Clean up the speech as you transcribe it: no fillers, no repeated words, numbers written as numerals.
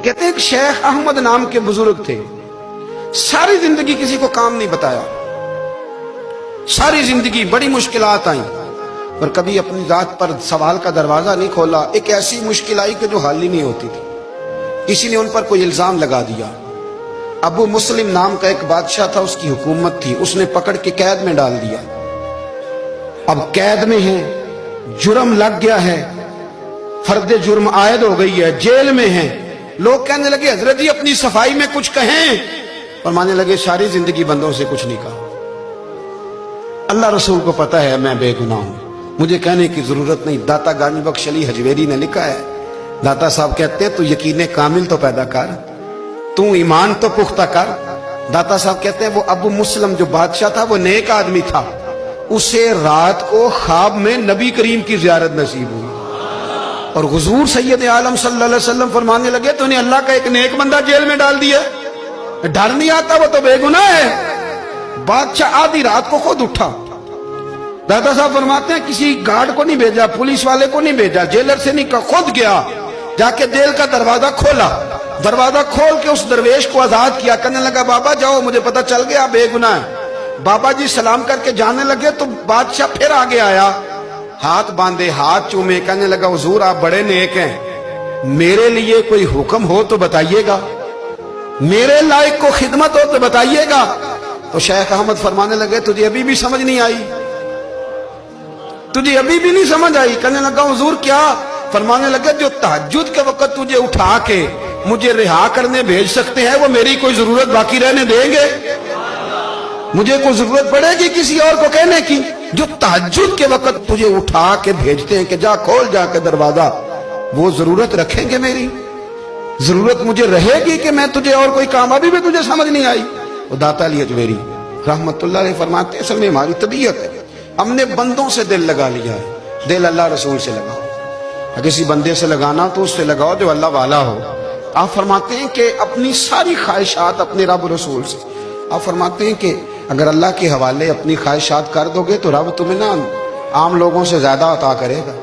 کہتے ہیں کہ شیخ احمد نام کے بزرگ تھے، ساری زندگی کسی کو کام نہیں بتایا، ساری زندگی بڑی مشکلات آئیں پر کبھی اپنی ذات پر سوال کا دروازہ نہیں کھولا۔ ایک ایسی مشکل آئی کہ جو حل ہی نہیں ہوتی تھی، کسی نے ان پر کوئی الزام لگا دیا۔ ابو مسلم نام کا ایک بادشاہ تھا، اس کی حکومت تھی، اس نے پکڑ کے قید میں ڈال دیا۔ اب قید میں ہیں، جرم لگ گیا ہے، فرد جرم عائد ہو گئی ہے، جیل میں ہیں۔ لوگ کہنے لگے حضرت جی اپنی صفائی میں کچھ کہیں، فرمانے لگے ساری زندگی بندوں سے کچھ نہیں کہا، اللہ رسول کو پتا ہے میں بے گناہ ہوں، مجھے کہنے کی ضرورت نہیں۔ داتا گانی بخش علی حجویری نے لکھا ہے، داتا صاحب کہتے ہیں تو یقین کامل تو پیدا کر، تو ایمان تو پختہ کر۔ داتا صاحب کہتے ہیں وہ ابو مسلم جو بادشاہ تھا وہ نیک آدمی تھا، اسے رات کو خواب میں نبی کریم کی زیارت نصیب ہوئی، اور حضور سید عالم صلی اللہ علیہ وسلم فرمانے لگے تو انہیں اللہ کا ایک نیک بندہ جیل میں ڈال دیا، ڈر نہیں آتا، وہ تو بے گناہ ہے۔ بادشاہ آدھی رات کو خود اٹھا، دادا صاحب فرماتے ہیں کسی گارڈ کو نہیں بھیجا، پولیس والے کو نہیں بھیجا، جیلر سے نہیں کہا، خود گیا، جا کے جیل کا دروازہ کھولا، دروازہ کھول کے اس درویش کو آزاد کیا، کہنے لگا بابا جاؤ مجھے پتا چل گیا بے گناہ ہے۔ بابا جی سلام کر کے جانے لگے تو بادشاہ پھر آگے آیا، ہاتھ باندھے، ہاتھ چومے، کہنے لگا حضور آپ بڑے نیک ہیں، میرے لیے کوئی حکم ہو تو بتائیے گا، میرے لائق کو خدمت ہو تو بتائیے گا۔ تو شیخ احمد فرمانے لگے تجھے ابھی بھی سمجھ نہیں آئی، تجھے ابھی بھی نہیں سمجھ آئی؟ کہنے لگا حضور کیا؟ فرمانے لگے جو تہجد کے وقت تجھے اٹھا کے مجھے رہا کرنے بھیج سکتے ہیں وہ میری کوئی ضرورت باقی رہنے دیں گے؟ مجھے کوئی ضرورت پڑے گی کسی اور کو کہنے کی؟ جو تہجد کے وقت تجھے اٹھا کے بھیجتے ہیں کہ جا کھول جا کے دروازہ، وہ ضرورت رکھیں گے میری؟ ضرورت مجھے رہے گی کہ میں تجھے اور کوئی کام؟ ابھی بھی تجھے سمجھ نہیں آئی؟ وہ داتا علی حجویری رحمت اللہ علیہ فرماتے ہیں اصل میں ہماری طبیعت ہے، ہم نے بندوں سے دل لگا لیا ہے، دل اللہ رسول سے لگاؤ، کسی بندے سے لگانا تو اس سے لگاؤ جو اللہ والا ہو۔ آپ فرماتے ہیں کہ اپنی ساری خواہشات اپنے رب رسول سے، آپ فرماتے ہیں کہ اگر اللہ کے حوالے اپنی خواہشات کر دو گے تو رب تمہیں نہ عام لوگوں سے زیادہ عطا کرے گا۔